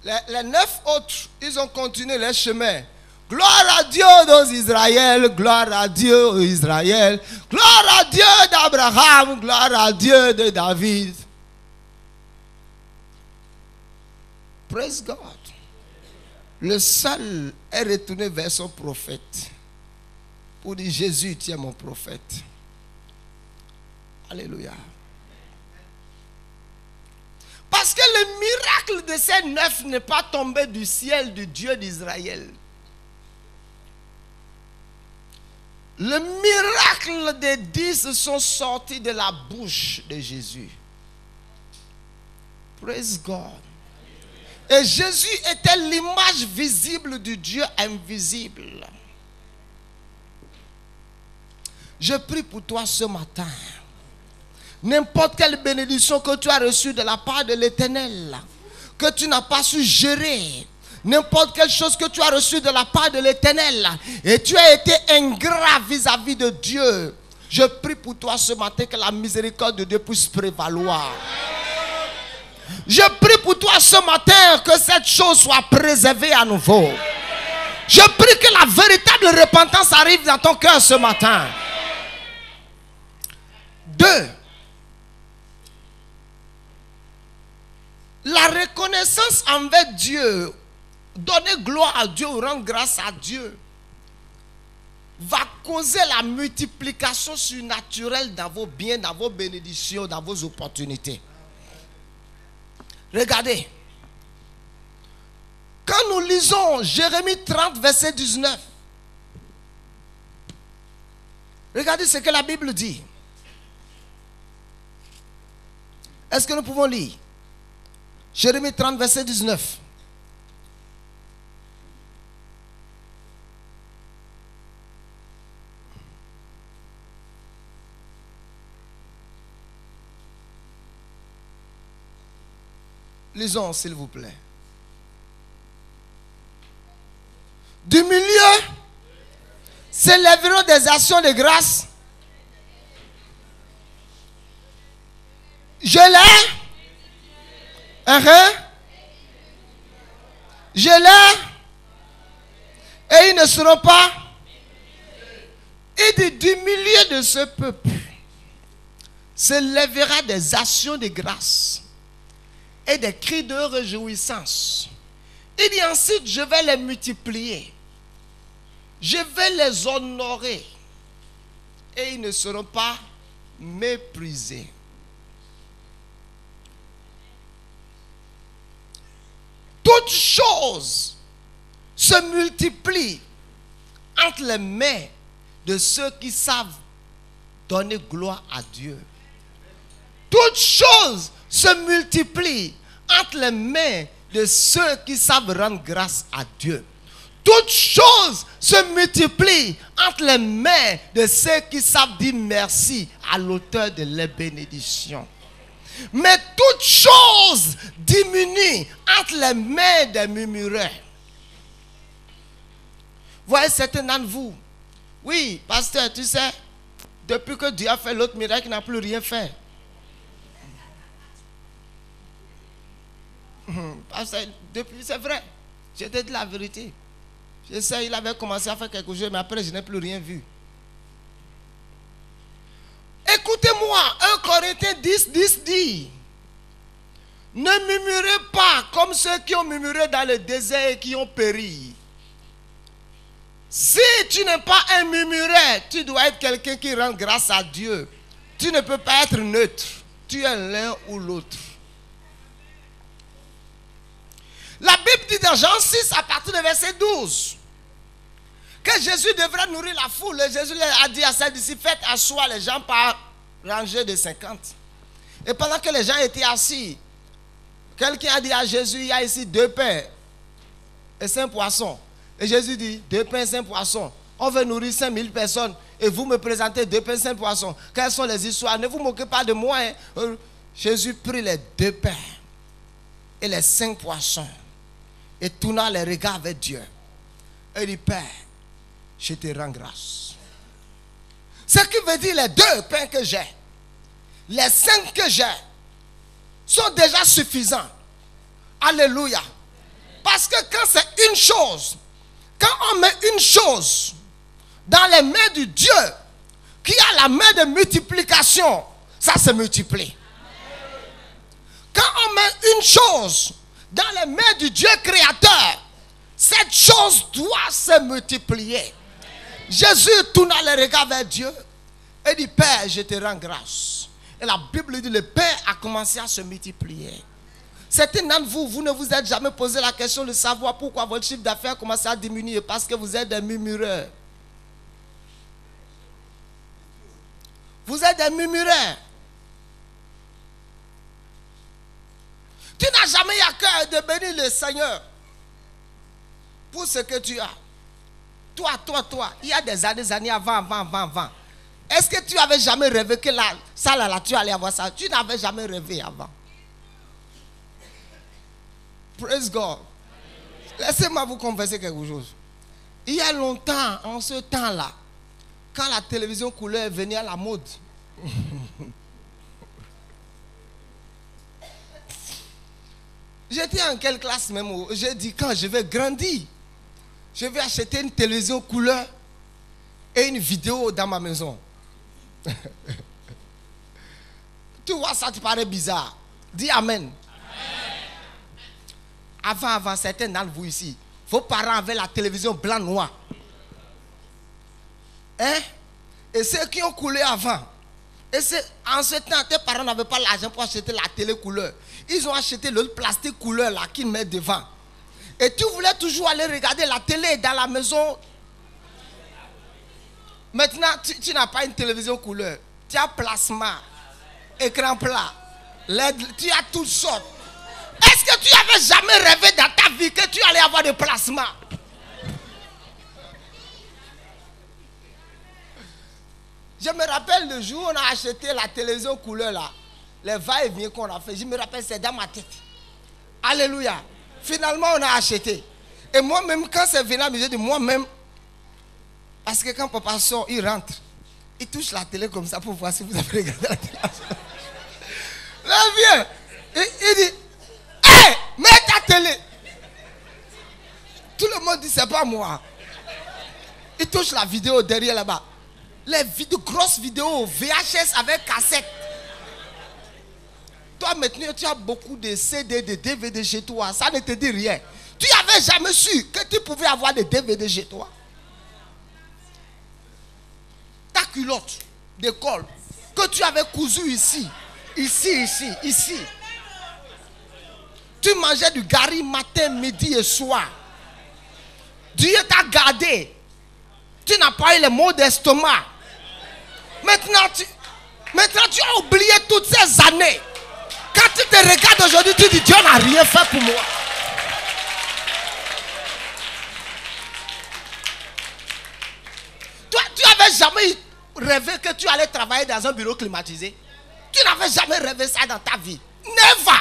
Les 9 autres, ils ont continué leur chemin. Gloire à Dieu dans Israël, gloire à Dieu Israël, gloire à Dieu d'Abraham, gloire à Dieu de David. Praise God. Le seul est retourné vers son prophète pour dire Jésus, tu es mon prophète. Alléluia. Parce que le miracle de ces 9 n'est pas tombé du ciel du Dieu d'Israël. Le miracle des 10 sont sortis de la bouche de Jésus. Praise God. Et Jésus était l'image visible du Dieu invisible. Je prie pour toi ce matin. N'importe quelle bénédiction que tu as reçue de la part de l'Éternel, que tu n'as pas su gérer, n'importe quelle chose que tu as reçue de la part de l'Éternel, et tu as été ingrat vis-à-vis de Dieu, je prie pour toi ce matin que la miséricorde de Dieu puisse prévaloir. Je prie pour toi ce matin que cette chose soit préservée à nouveau. Je prie que la véritable repentance arrive dans ton cœur ce matin. 2. La reconnaissance envers Dieu, donner gloire à Dieu ou rendre grâce à Dieu, va causer la multiplication surnaturelle dans vos biens, dans vos bénédictions, dans vos opportunités. Regardez. Quand nous lisons Jérémie 30, verset 19, regardez ce que la Bible dit. Est-ce que nous pouvons lire? Jérémie 30, verset 19. Lisons, s'il vous plaît. Du milieu s'élèveront des actions de grâce. Je l'ai. Je l'ai. Et ils ne seront pas. Il dit, du milieu de ce peuple s'élèvera des actions de grâce et des cris de réjouissance. Il dit ensuite, je vais les multiplier. Je vais les honorer. Et ils ne seront pas méprisés. Toutes choses se multiplient entre les mains de ceux qui savent donner gloire à Dieu. Toutes choses se multiplient entre les mains de ceux qui savent rendre grâce à Dieu. Toutes choses se multiplient entre les mains de ceux qui savent dire merci à l'auteur de les bénédictions. Mais toutes choses diminuent entre les mains des murmureurs. Voyez certains d'entre vous. Oui, pasteur, tu sais, depuis que Dieu a fait l'autre miracle, il n'a plus rien fait. Pasteur, depuis, c'est vrai. Je te dis la vérité. Je sais, il avait commencé à faire quelque chose, mais après, je n'ai plus rien vu. Écoutez-moi, 1 Corinthiens 10, 10 dit, ne murmurez pas comme ceux qui ont murmuré dans le désert et qui ont péri. Si tu n'es pas un murmureur, tu dois être quelqu'un qui rend grâce à Dieu. Tu ne peux pas être neutre. Tu es l'un ou l'autre. La Bible dit dans Jean 6, à partir de verset 12, que Jésus devrait nourrir la foule. Et Jésus a dit à ses disciples, faites asseoir les gens par rangée de 50. Et pendant que les gens étaient assis, quelqu'un a dit à Jésus, il y a ici 2 pains et 5 poissons. Et Jésus dit, 2 pains et 5 poissons. On veut nourrir 5000 personnes. Et vous me présentez 2 pains, 5 poissons. Quelles sont les histoires? Ne vous moquez pas de moi. Hein. Jésus prit les 2 pains et les 5 poissons et tourna les regards avec Dieu. Et dit, Père, je te rends grâce. Ce qui veut dire les 2 pains que j'ai, les 5 que j'ai, sont déjà suffisants. Alléluia. Parce que quand c'est une chose, quand on met une chose dans les mains du Dieu qui a la main de multiplication, ça se multiplie. Quand on met une chose dans les mains du Dieu créateur, cette chose doit se multiplier. Jésus tourna les regards vers Dieu et dit, Père, je te rends grâce. Et la Bible dit, le Père a commencé à se multiplier. Certains d'entre vous, vous ne vous êtes jamais posé la question de savoir pourquoi votre chiffre d'affaires a commencé à diminuer. Parce que vous êtes des murmureurs. Vous êtes des murmureurs. Tu n'as jamais eu à cœur de bénir le Seigneur pour ce que tu as. Toi, il y a des années avant. Est-ce que tu avais jamais rêvé que là, tu allais avoir ça? Tu n'avais jamais rêvé avant. Praise God. Laissez-moi vous confesser quelque chose. Il y a longtemps, en ce temps-là, quand la télévision couleur venait à la mode, j'étais en quelle classe même? J'ai dit, quand je vais grandir, je vais acheter une télévision couleur et une vidéo dans ma maison. Tu vois, ça te paraît bizarre. Dis Amen. Avant, certains d'entre vous ici, vos parents avaient la télévision blanc-noir. Hein? Et ceux qui ont coulé avant, en ce temps, tes parents n'avaient pas l'argent pour acheter la télé couleur. Ils ont acheté le plastique couleur là qu'ils mettent devant. Et tu voulais toujours aller regarder la télé dans la maison. Maintenant, tu n'as pas une télévision couleur. Tu as plasma, écran plat, LED, tu as toutes sortes. Est-ce que tu avais jamais rêvé dans ta vie que tu allais avoir des plasmas? Je me rappelle le jour où on a acheté la télévision couleur là, les va-et-vient qu'on a fait, je me rappelle, c'est dans ma tête. Alléluia. Finalement, on a acheté. Et moi-même, quand c'est venu, j'ai dit moi-même, parce que quand papa sort, il rentre, il touche la télé comme ça pour voir si vous avez regardé la télé. Là, viens. Il dit, hé, mets ta télé. Tout le monde dit, c'est pas moi. Il touche la vidéo derrière là-bas. Les grosses vidéos VHS avec cassette. Toi maintenant tu as beaucoup de CD, de DVD chez toi. Ça ne te dit rien. Tu n'avais jamais su que tu pouvais avoir des DVD chez toi. Ta culotte d'école que tu avais cousu ici. Tu mangeais du gari matin, midi et soir. Dieu t'a gardé. Tu n'as pas eu les maux d'estomac. Maintenant tu as oublié toutes ces années. Quand tu te regardes aujourd'hui, tu dis Dieu n'a rien fait pour moi. Toi, tu n'avais jamais rêvé que tu allais travailler dans un bureau climatisé. Tu n'avais jamais rêvé ça dans ta vie. Never.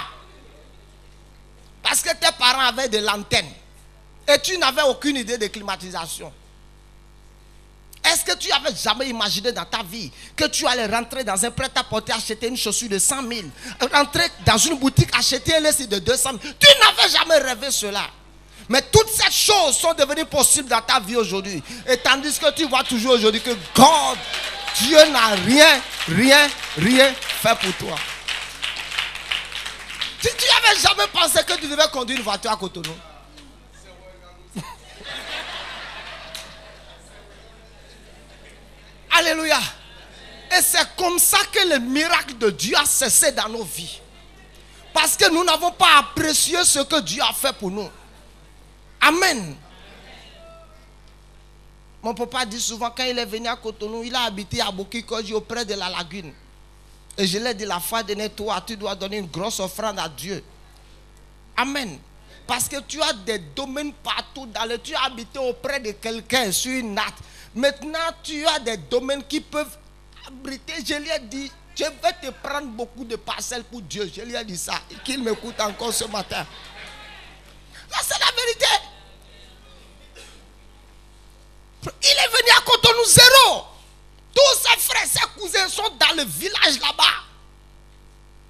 Parce que tes parents avaient de l'antenne. Et tu n'avais aucune idée de climatisation. Est-ce que tu avais jamais imaginé dans ta vie que tu allais rentrer dans un prêt-à-porter, acheter une chaussure de 100 000, rentrer dans une boutique, acheter un lait de 200 000? Tu n'avais jamais rêvé cela. Mais toutes ces choses sont devenues possibles dans ta vie aujourd'hui. Et tandis que tu vois toujours aujourd'hui que Dieu n'a rien fait pour toi. Tu n'avais jamais pensé que tu devais conduire une voiture à Cotonou? Alléluia. Et c'est comme ça que le miracle de Dieu a cessé dans nos vies. Parce que nous n'avons pas apprécié ce que Dieu a fait pour nous. Amen. Mon papa dit souvent, quand il est venu à Cotonou, il a habité à Bokikoji auprès de la lagune. Et je lui ai dit, la foi de toi, tu dois donner une grosse offrande à Dieu. Amen. Parce que tu as des domaines partout tu as habité auprès de quelqu'un sur une natte. Maintenant, tu as des domaines qui peuvent abriter. Je lui ai dit, je vais te prendre beaucoup de parcelles pour Dieu. Je lui ai dit ça. Et qu'il m'écoute encore ce matin. Là, c'est la vérité. Il est venu à Cotonou zéro. Tous ses frères, ses cousins sont dans le village là-bas.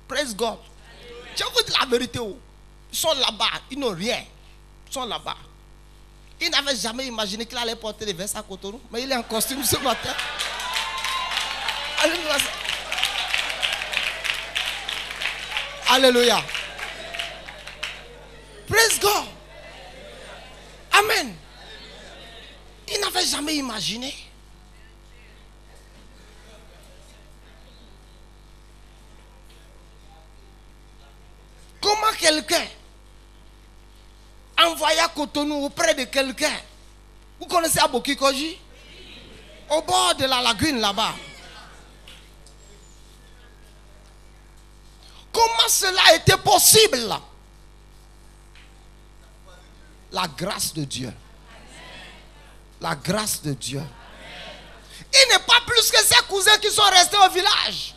Praise God. Je vous dis la vérité. Ils sont là-bas. Ils n'ont rien. Ils sont là-bas. Il n'avait jamais imaginé qu'il allait porter des vestes à Cotonou. Mais il est en costume ce matin. Alléluia. Alléluia. Praise God. Amen. Il n'avait jamais imaginé. Comment quelqu'un envoyé à Cotonou auprès de quelqu'un. Vous connaissez Aboki Koji? Au bord de la lagune là-bas. Comment cela a été possible? La grâce de Dieu. La grâce de Dieu. Il n'est pas plus que ses cousins qui sont restés au village.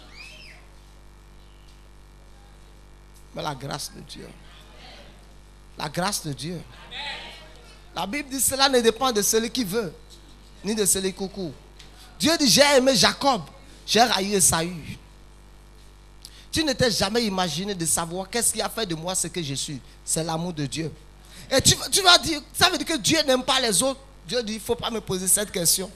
Mais la grâce de Dieu. La grâce de Dieu. La Bible dit cela ne dépend de celui qui veut, ni de celui qui court. Dieu dit j'ai aimé Jacob, j'ai haï Esaü. Tu ne t'es jamais imaginé de savoir qu'est-ce qui a fait de moi ce que je suis. C'est l'amour de Dieu. Et tu vas dire, ça veut dire que Dieu n'aime pas les autres. Dieu dit, il ne faut pas me poser cette question.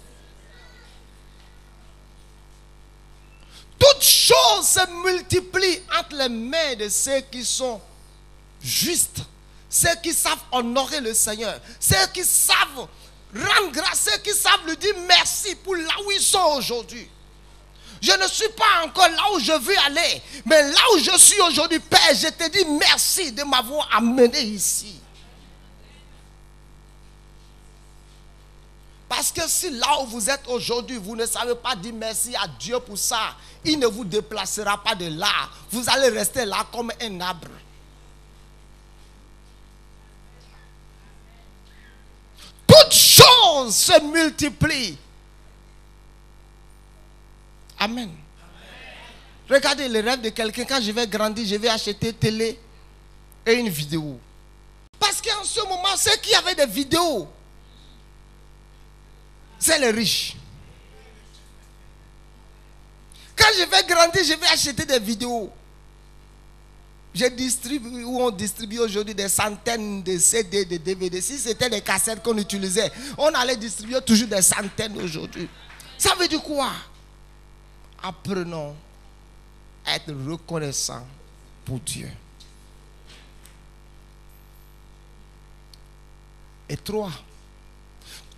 Toutes choses se multiplient entre les mains de ceux qui sont justes, ceux qui savent honorer le Seigneur, ceux qui savent rendre grâce, ceux qui savent lui dire merci pour là où ils sont aujourd'hui. Je ne suis pas encore là où je veux aller, mais là où je suis aujourd'hui, Père, je te dis merci de m'avoir amené ici. Parce que si là où vous êtes aujourd'hui, vous ne savez pas dire merci à Dieu pour ça, il ne vous déplacera pas de là. Vous allez rester là comme un arbre. Toutes choses se multiplient. Amen. Regardez le rêve de quelqu'un. Quand je vais grandir, je vais acheter télé et une vidéo. Parce qu'en ce moment, ceux qui avaient des vidéos, c'est les riches. Quand je vais grandir, je vais acheter des vidéos. Je distribue, ou on distribue aujourd'hui des centaines de CD, de DVD. Si c'était des cassettes qu'on utilisait, on allait distribuer toujours des centaines aujourd'hui. Ça veut dire quoi? Apprenons à être reconnaissants pour Dieu. Et 3.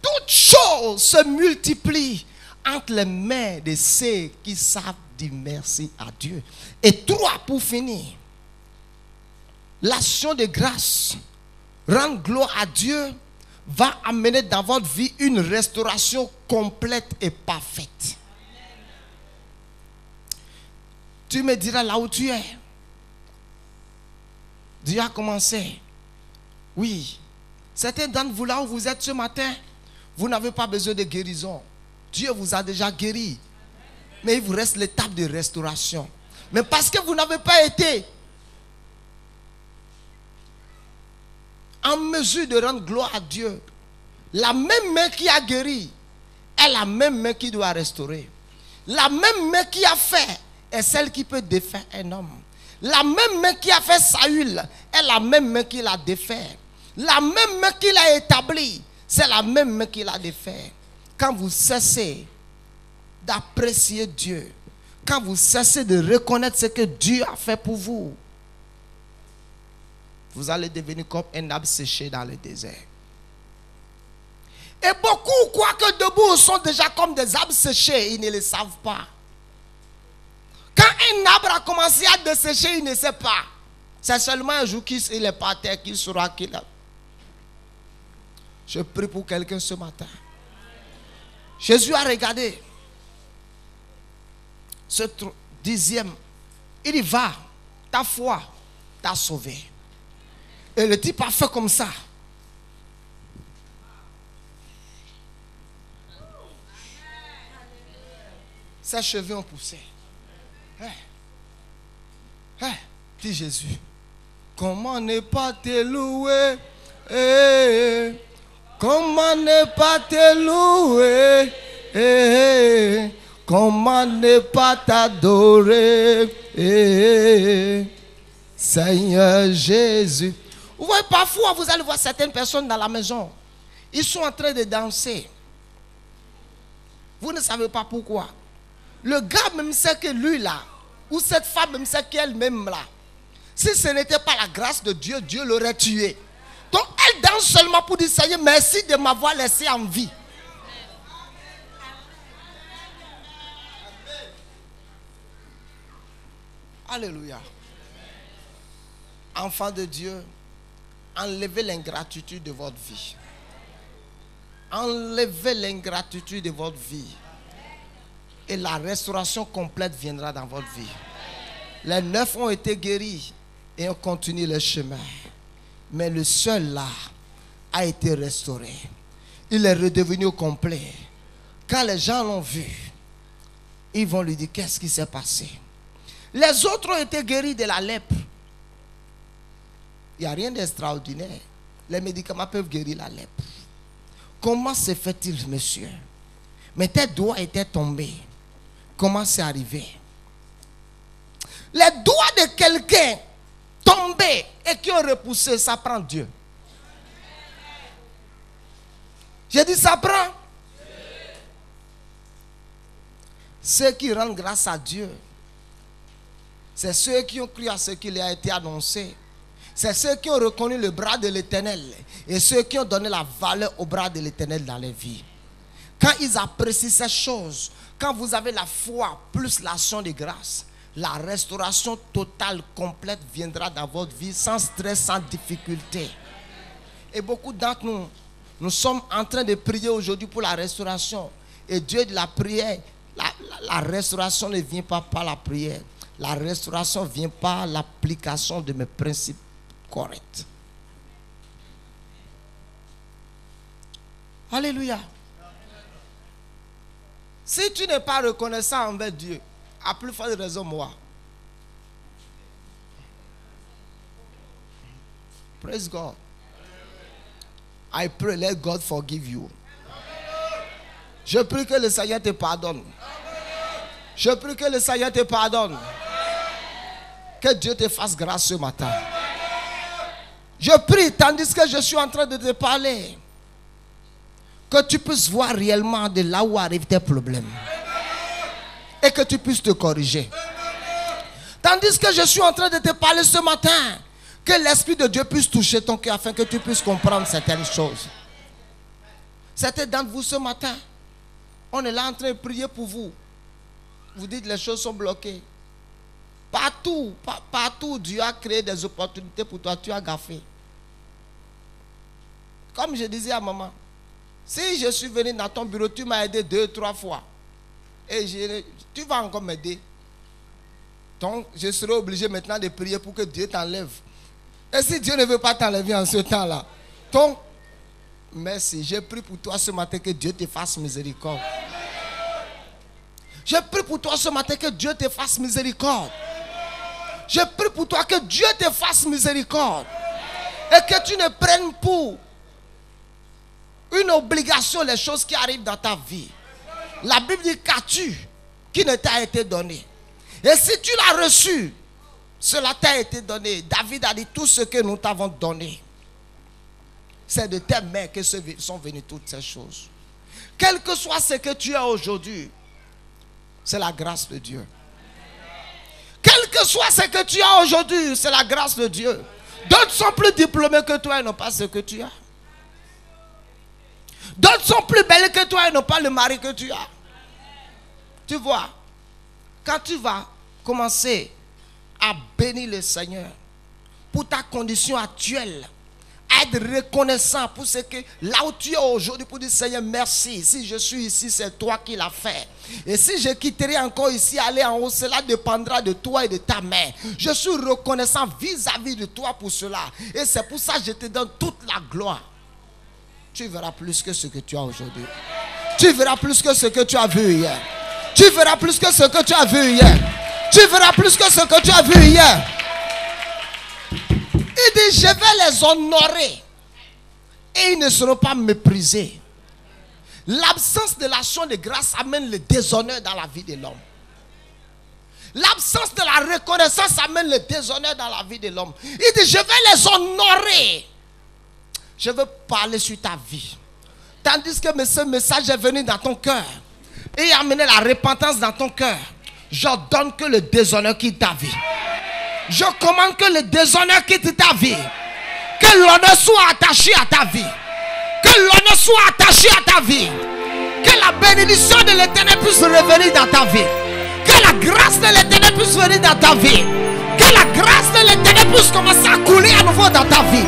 Toutes choses se multiplient entre les mains de ceux qui savent dire merci à Dieu. Et 3, pour finir, l'action de grâce, rendre gloire à Dieu, va amener dans votre vie une restauration complète et parfaite. Tu me diras là où tu es. Dieu a commencé. Oui. Certains d'entre vous là où vous êtes ce matin, vous n'avez pas besoin de guérison. Dieu vous a déjà guéri. Mais il vous reste l'étape de restauration. Mais parce que vous n'avez pas été en mesure de rendre gloire à Dieu, la même main qui a guéri est la même main qui doit restaurer. La même main qui a fait est celle qui peut défaire un homme. La même main qui a fait Saül est la même main qui l'a défait. La même main qui l'a établi, c'est la même main qui l'a défait. Quand vous cessez d'apprécier Dieu, quand vous cessez de reconnaître ce que Dieu a fait pour vous, vous allez devenir comme un arbre séché dans le désert. Et beaucoup croient que debout sont déjà comme des arbres séchés, ils ne le savent pas. Quand un arbre a commencé à dessécher, il ne sait pas. C'est seulement un jour qu'il est par terre qu'il saura qu'il a. Je prie pour quelqu'un ce matin. Jésus a regardé ce 10e. Il y va, ta foi t'a sauvé. Et le type a fait comme ça. Ses cheveux ont poussé. Dis Jésus, comment ne pas te louer? Comment ne pas te louer? Comment ne pas t'adorer? Seigneur Jésus. Vous voyez, parfois vous allez voir certaines personnes dans la maison. Ils sont en train de danser. Vous ne savez pas pourquoi. Le gars même sait que lui là, ou cette femme même sait qu'elle-même là, si ce n'était pas la grâce de Dieu, Dieu l'aurait tué. Donc elle danse seulement pour dire Seigneur, merci de m'avoir laissé en vie. Alléluia. Enfants de Dieu, enlevez l'ingratitude de votre vie. Enlevez l'ingratitude de votre vie. Et la restauration complète viendra dans votre vie. Les 9 ont été guéris et ont continué le chemin. Mais le seul là a été restauré. Il est redevenu au complet. Quand les gens l'ont vu, ils vont lui dire qu'est-ce qui s'est passé. Les autres ont été guéris de la lèpre. Il n'y a rien d'extraordinaire. Les médicaments peuvent guérir la lèpre. Comment se fait-il, monsieur? Mais tes doigts étaient tombés. Comment c'est arrivé? Les doigts de quelqu'un tombés et qui ont repoussé, ça prend Dieu. J'ai dit ça prend. Ceux qui rendent grâce à Dieu, c'est ceux qui ont cru à ce qui leur a été annoncé. C'est ceux qui ont reconnu le bras de l'Éternel et ceux qui ont donné la valeur au bras de l'Éternel dans les vies. Quand ils apprécient ces choses, quand vous avez la foi plus l'action de grâce, la restauration totale, complète viendra dans votre vie sans stress, sans difficulté. Et beaucoup d'entre nous, nous sommes en train de prier aujourd'hui pour la restauration. Et Dieu de la prière, la restauration ne vient pas par la prière. La restauration vient par l'application de mes principes corrects. Alléluia. Si tu n'es pas reconnaissant envers Dieu, à plus forte raison moi. Praise God. I pray, let God forgive you. Je prie que le Seigneur te pardonne. Je prie que le Seigneur te pardonne. Que Dieu te fasse grâce ce matin. Je prie, tandis que je suis en train de te parler, que tu puisses voir réellement de là où arrivent tes problèmes. Et que tu puisses te corriger. Tandis que je suis en train de te parler ce matin, que l'Esprit de Dieu puisse toucher ton cœur afin que tu puisses comprendre certaines choses. Certains d'entre vous ce matin, on est là en train de prier pour vous. Vous dites les choses sont bloquées. Partout, partout, Dieu a créé des opportunités pour toi, tu as gaffé. Comme je disais à maman, si je suis venu dans ton bureau, tu m'as aidé 2 ou 3 fois. Et tu vas encore m'aider. Donc, je serai obligé maintenant de prier pour que Dieu t'enlève. Et si Dieu ne veut pas t'enlever en ce temps-là, donc, merci. Je prie pour toi ce matin que Dieu te fasse miséricorde. Je prie pour toi ce matin que Dieu te fasse miséricorde. Je prie pour toi que Dieu te fasse miséricorde. Et que tu ne prennes pour une obligation les choses qui arrivent dans ta vie. La Bible dit qu'as-tu qui ne t'a été donné. Et si tu l'as reçu, cela t'a été donné. David a dit tout ce que nous t'avons donné. C'est de tes mains que sont venues toutes ces choses. Quel que soit ce que tu as aujourd'hui, c'est la grâce de Dieu. Quel que soit ce que tu as aujourd'hui, c'est la grâce de Dieu. D'autres sont plus diplômés que toi et n'ont pas ce que tu as. D'autres sont plus belles que toi et n'ont pas le mari que tu as. Tu vois, quand tu vas commencer à bénir le Seigneur pour ta condition actuelle, à être reconnaissant pour ce que là où tu es aujourd'hui, pour dire Seigneur merci, si je suis ici c'est toi qui l'as fait, et si je quitterai encore ici aller en haut, cela dépendra de toi et de ta main. Je suis reconnaissant vis-à-vis de toi pour cela, et c'est pour ça que je te donne toute la gloire. Tu verras plus que ce que tu as aujourd'hui. Tu verras plus que ce que tu as vu hier. Tu verras plus que ce que tu as vu hier. Tu verras plus que ce que tu as vu hier. Il dit, je vais les honorer. Et ils ne seront pas méprisés. L'absence de l'action de grâce amène le déshonneur dans la vie de l'homme. L'absence de la reconnaissance amène le déshonneur dans la vie de l'homme. Il dit, je vais les honorer. Je veux parler sur ta vie. Tandis que ce message est venu dans ton cœur et a amené la repentance dans ton cœur, j'ordonne que le déshonneur quitte ta vie. Je commande que le déshonneur quitte ta vie. Que l'honneur soit attaché à ta vie. Que l'honneur soit attaché à ta vie. Que la bénédiction de l'Éternel puisse revenir dans ta vie. Que la grâce de l'Éternel puisse venir dans ta vie. Que la grâce de l'Éternel puisse commencer à couler à nouveau dans ta vie.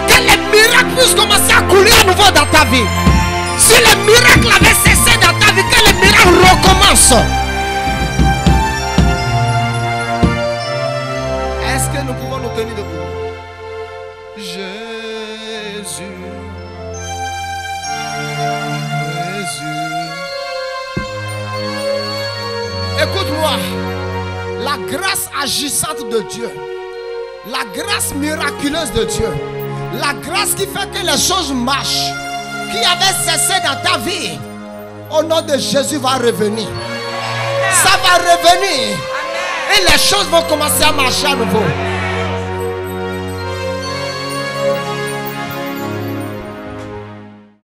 Que les miracles puissent commencer à couler à nouveau dans ta vie. Si les miracles avaient cessé dans ta vie, que les miracles recommencent. Est-ce que nous pouvons nous tenir debout? Jésus. Écoute-moi, la grâce agissante de Dieu, la grâce miraculeuse de Dieu, la grâce qui fait que les choses marchent, qui avait cessé dans ta vie, au nom de Jésus va revenir. Ça va revenir. Et les choses vont commencer à marcher à nouveau.